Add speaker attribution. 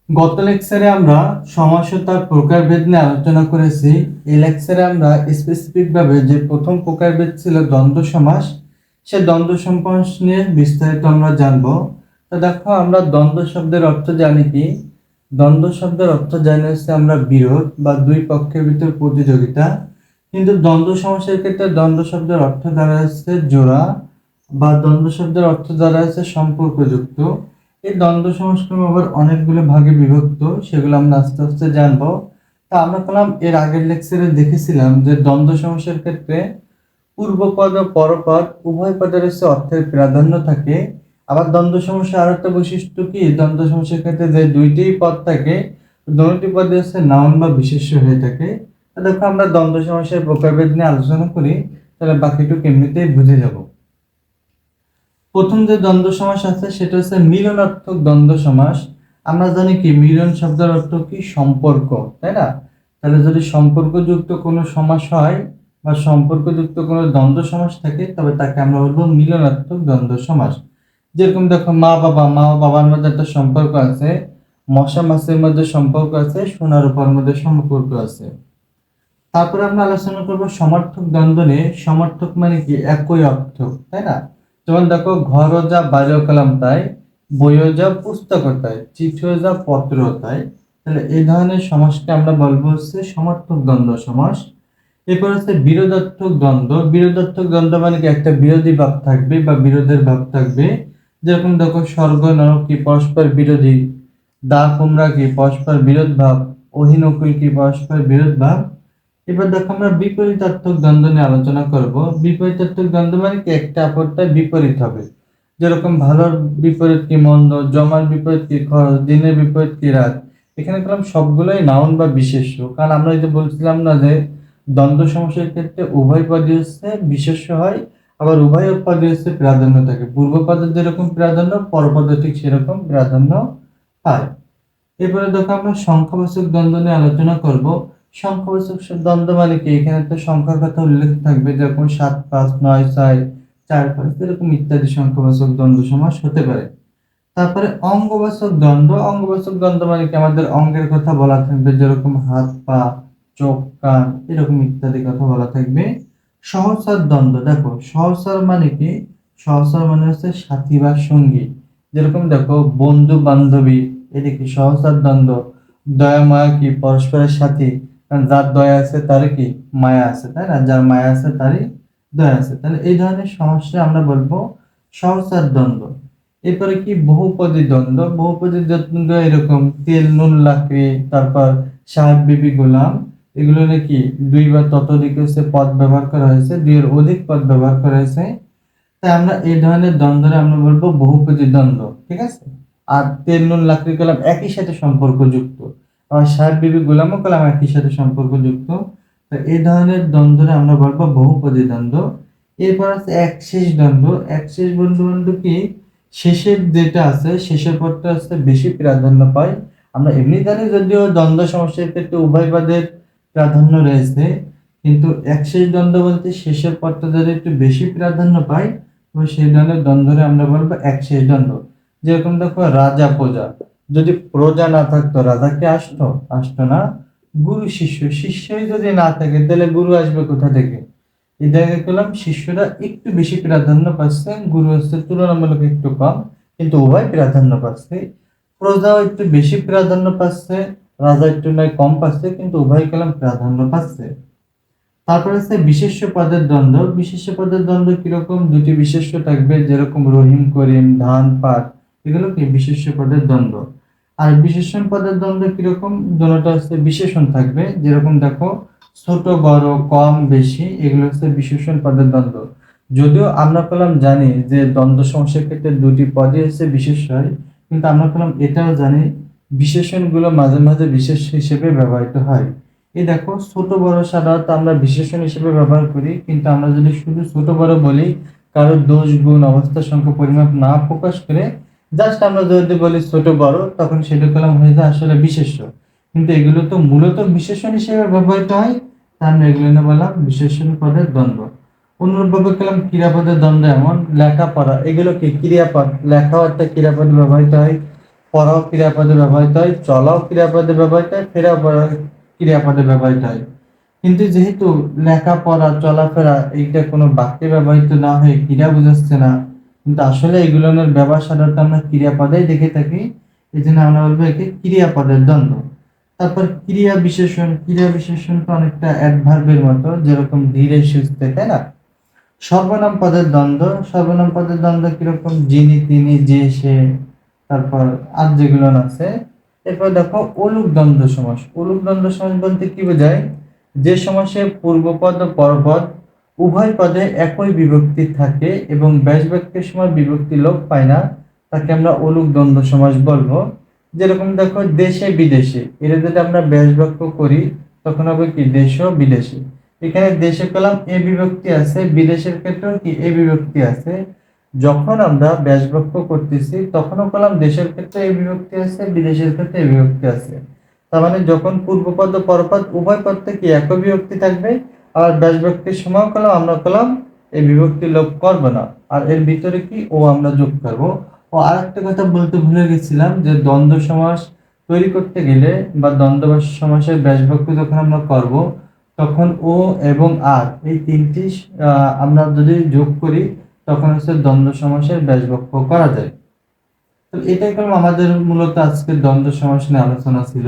Speaker 1: গত লেকচারে আমরা সমাস ও তার প্রকারভেদ নিয়ে আলোচনা করেছি। এই লেকচারে আমরা স্পেসিফিক ভাবে যে প্রথম প্রকারভেদ ছিল দ্বন্দ্ব সমাস, সে দ্বন্দ্ব সমাস নিয়ে বিস্তারিত আমরা জানবো। তো দেখো, আমরা দ্বন্দ্ব শব্দের অর্থ জানি কি? দ্বন্দ্ব শব্দের অর্থ জানি হচ্ছে আমরা বিরোধ বা দুই পক্ষের ভিতর প্রতিযোগিতা। কিন্তু দ্বন্দ্ব সমাসের ক্ষেত্রে দ্বন্দ্ব শব্দের অর্থ দ্বারা হচ্ছে জোড়া, বা দ্বন্দ্ব শব্দের অর্থ দ্বারা হচ্ছে সম্পর্কযুক্ত। এই দ্বন্দ্ব সমাসক্রম আবার অনেকগুলো ভাগে বিভক্ত, সেগুলো আমরা আস্তে আস্তে জানবো। তা আমরা পেলাম এর আগের লেকচারে দেখেছিলাম যে দ্বন্দ্ব সমাসের ক্ষেত্রে পূর্বপদ ও পরপদ উভয় পদের হচ্ছে অর্থের প্রাধান্য থাকে। আবার দ্বন্দ্ব সমাসের আর একটা বৈশিষ্ট্য কি, দ্বন্দ্ব সমাসের ক্ষেত্রে যে দুইটি পদ থাকে, দুটি পদে হচ্ছে নাউন বা বিশেষ্য হয়ে থাকে। তা দেখো, আমরা দ্বন্দ্ব সমাসের প্রকারভেদ নিয়ে আলোচনা করি, তাহলে বাকিটুকু এমনিতেই বুঝে যাব। প্রথম যে দ্বন্দ্ব সমাস আছে সেটা হচ্ছে মিলনার্থক দ্বন্দ্ব সমাস। আমরা জানি কি মিলন শব্দের অর্থ কি? সম্পর্ক, তাই না? তাহলে যদি সম্পর্কযুক্ত কোনো সমাস হয় বা সম্পর্কযুক্ত কোনো দ্বন্দ্ব সমাস থাকে, তবে তাকে আমরা বলবো মিলনার্থক দ্বন্দ্ব সমাস। যেরকম দেখো, মা বাবার মধ্যে একটা সম্পর্ক আছে, মশা মাছের মধ্যে সম্পর্ক আছে, সোনা রূপার মধ্যে সম্পর্ক আছে। তারপরে আমরা আলোচনা করবো সমার্থক দ্বন্দ্ব নিয়ে। সমার্থক মানে কি? একই অর্থ, তাই না? যেমন দেখো, ঘরও যা বাজো কলম তাই, বইও যা পুস্তক তাই, চিঠিও যা পত্র তাই। তাহলে এই ধরনের সমাসকে আমরা বলবো হচ্ছে সমার্থক দ্বন্দ্ব সমাস। এরপর হচ্ছে বিরোধাত্মক দ্বন্দ্ব। বিরোধাত্মক দ্বন্দ্ব মানে কি? একটা বিরোধী ভাব থাকবে বা বিরোধের ভাব থাকবে। যেরকম দেখো, স্বর্গ নরক কি? পরস্পর বিরোধী। দা কুমড়া কি? পরস্পর বিরোধ ভাব। অহিনকুল কি? পরস্পর বিরোধ ভাব। এবার দেখো, আমরা বিপরীতার্থক দ্বন্দ্ব নিয়ে আলোচনা করব। বিপরীতার্থক দ্বন্দ্ব মানে কি? একটা অপরটার বিপরীত হবে। যেরকম ভালোর বিপরীত কি? মন্দ, জমার বিপরীত কি? খরচ, দিনের বিপরীত কি? রাত। এখানে দেখলাম সবগুলোই নাউন বা বিশেষ্য। কারণ আমরা এই যে বলছিলাম না যে দ্বন্দ্ব সমাসের ক্ষেত্রে উভয় পদই হচ্ছে বিশেষ্য হয়, আবার উভয় পদই হচ্ছে প্রাধান্য থাকে। পূর্ব পদের যেরকম প্রাধান্য, পরপদে ঠিক সেরকম প্রাধান্য পায়। এরপরে দেখো, আমরা সংখ্যাবাচক দ্বন্দ্ব নিয়ে আলোচনা করব। সংখ্যাবাচক দ্বন্দ্ব মানে কি? এখানে তো সংখ্যার কথা উল্লেখ থাকবে, যেরকম 7 5 9 6 4 5 এরকম ইত্যাদি সংখ্যাবাচক দ্বন্দ্ব সমাস হতে পারে। তারপরে অঙ্গবাচক দ্বন্দ্ব। অঙ্গবাচক দ্বন্দ্ব মানে কি? আমাদের অঙ্গের কথা বলা থাকবে, যেরকম হাত পা, চোখ কান, এরকম ইত্যাদি কথা বলা থাকবে। সহচর দ্বন্দ্ব। দেখো, সহচর মানে কি? সহচর মানে হচ্ছে সাথী বা সঙ্গী। যেরকম দেখো, বন্ধু বান্ধবী, এটা কি? সহচর দ্বন্দ্ব। দয়া মায়া কি? পরস্পরের সাথী। কারণ যার দয়া আছে তারই কি? মায়া আছে, তাই না? যার মায়া আছে তারই দয়া আছে। তাহলে এই ধরনের সমস্যা আমরা বলবো সহচর দ্বন্দ্ব। এরপরে কি? বহুপদী দ্বন্দ্ব। বহুপদী দ্বন্দ্ব এরকম তেল নুন লাকড়ি, তারপর সাহেব বিবি গোলাম, এগুলো নাকি দুই বা ততোধিক হচ্ছে পদ ব্যবহার করা হয়েছে, দুইয়ের অধিক পদ ব্যবহার করা হয়েছে। তাই আমরা এই ধরনের দ্বন্দ্বরে আমরা বলবো বহুপদী দ্বন্দ্ব, ঠিক আছে? আর তেল নুন লাকড়ি কলাম একই সাথে সম্পর্কযুক্ত, আর সাহেব বিবি গোলামও কলাম একই সাথে সম্পর্কযুক্ত। তো এই ধরনের দ্বন্দ্বরে আমরা বলবো বহুপদী দ্বন্দ্ব। এরপর আছে একশেষ দ্বন্দ্ব। একশেষ দ্বন্দ্ব কি? শেষের যেটা আছে, শেষের পদটা আছে বেশি প্রাধান্য পায়। আমরা এমনি জানি যদিও দ্বন্দ্ব সমস্যার ক্ষেত্রে উভয় পদের প্রাধান্য রয়েছে, কিন্তু একশেষ দ্বন্দ্ব বলতে শেষের পদটা যদি একটু বেশি প্রাধান্য পায়, তবে সেই ধরনের দ্বন্দ্বরে আমরা বলবো একশেষ দ্বন্দ্ব। যেরকম দেখো, রাজা প্রজা, যদি প্রজা না থাকতো রাজা কি আসতো? আসতো না। গুরু শিষ্য, শিষ্যই যদি না থাকে তাহলে গুরু আসবে কোথা থেকে? এই জায়গায় পেলাম শিষ্যরা একটু বেশি প্রাধান্য পাচ্ছে, গুরু হচ্ছে তুলনামূলক একটু কম, কিন্তু উভয় প্রাধান্য পাচ্ছে। প্রজাও একটু বেশি প্রাধান্য পাচ্ছে, রাজা একটু নয় কম পাচ্ছে, কিন্তু উভয় কলম প্রাধান্য পাচ্ছে। তারপরে আছে বিশেষ্য পদের দ্বন্দ্ব। বিশেষ্য পদের দ্বন্দ্ব কিরকম? দুটি বিশেষ্য থাকবে, যেরকম রহিম করিম ধান পাট, এগুলো কি? বিশেষ্য পদের দ্বন্দ্ব। আর বিশেষণ পদের দ্বন্দ্ব কিরকম? দুটোটা হচ্ছে বিশেষণ থাকবে, যেরকম দেখো, ছোট বড় কম বেশি, এগুলো হচ্ছে বিশেষণ পদের দ্বন্দ্ব। যদিও আমরা কলম জানি যে দ্বন্দ্ব সমস্যার ক্ষেত্রে দুটি পদই হচ্ছে বিশেষ হয়, কিন্তু আমরা কলম এটাও জানি বিশেষণগুলো মাঝে মাঝে বিশেষ হিসেবে ব্যবহৃত হয়। এই দেখো, ছোট বড় সাধারণত আমরা বিশেষণ হিসেবে ব্যবহার করি, কিন্তু আমরা যদি শুধু ছোট বড় বলি, কারোর দোষ গুণ অবস্থা সংখ্যা পরিমাপ না প্রকাশ করে জাস্ট আমরা যদি বলি ছোট বড়, তখন সেটা কলম হয়ে যায় আসলে বিশেষ্য। কিন্তু এগুলো তো মূলত বিশেষণ হিসেবে ব্যবহৃত হয়, তাই আমরা এগুলো নিয়ে বললাম বিশেষণ পদের দ্বন্দ্ব। অনুরূপভাবে কলম ক্রিয়াপদের দ্বন্দ্ব, এমন লেখাপড়া, এগুলো কি? ক্রিয়াপদ, লেখাও একটা ক্রিয়াপদ ব্যবহৃত হয়, পড়াও ক্রিয়াপদে ব্যবহৃত হয়, চলাও ক্রিয়াপদে ব্যবহৃত হয়, ফেরাও ক্রিয়াপদে ব্যবহৃত হয়। কিন্তু যেহেতু লেখাপড়া চলাফেরা এইটা কোনো বাক্যে ব্যবহৃত না হয়ে ক্রিয়া বোঝাচ্ছে না, কিন্তু আসলে এগুলোর ব্যবহার সাধারণত আমরা ক্রিয়াপদেই দেখে থাকি, এই জন্য আমরা বলবো একে ক্রিয়াপদের দ্বন্দ্ব। তারপর ক্রিয়া বিশেষণ তো অনেকটা অ্যাডভার্বের মতো, যেরকম ধীরে সুস্থে, তাই না? সর্বনাম পদের দ্বন্দ্ব কিরকম? যিনি, তিনি, যে, সে, তারপর আর যেগুলো আছে। এরপর দেখো অলুক দ্বন্দ্ব সমাস। অলুক দ্বন্দ্ব সমাস বলতে কি বোঝায়? যে সমাসে পূর্বপদ ও পরপদ উভয় পদে একই বিভক্তি থাকে এবং ব্যাস বাক্যের সময় বিভক্তি লোপ পায় না, তাকে আমরা অলুক দ্বন্দ্ব সমাস বলবো। যেরকম দেখো দেশে বিদেশে, এটা যদি আমরা ব্যাস বাক্য করি তখন হবে কি দেশ ও বিদেশে। এখানে দেশে পেলাম এ বিভক্তি আছে, বিদেশের ক্ষেত্রেও কি এ বিভক্তি আছে। যখন আমরা ব্যাস বাক্য করতেছি তখনও পেলাম দেশের ক্ষেত্রে এ বিভক্তি আছে, বিদেশের ক্ষেত্রে এ বিভক্তি আছে। তার মানে যখন পূর্বপদ ও পরপদ উভয় পদ থেকে একই বিভক্তি থাকবে, আর ব্যাস বাক্যের সময় পেলাম আমরা পেলাম এই বিভক্তি লোপ করব না, আর এর ভিতরে কি ও আমরা যোগ করব। ও আরেকটা কথা বলতে ভুলে গেছিলাম, যে দ্বন্দ্ব সমাস তৈরি করতে গেলে বা দ্বন্দ্ব সমাসের ব্যাস বাক্য যখন আমরা করব, তখন ও এবং আর এই তিনটি আমরা যদি যোগ করি তখন হচ্ছে দ্বন্দ্ব সমাসের ব্যাস বাক্য করা যায়। তো এটাই আমাদের মূলত আজকে দ্বন্দ্ব সমাস নিয়ে আলোচনা ছিল।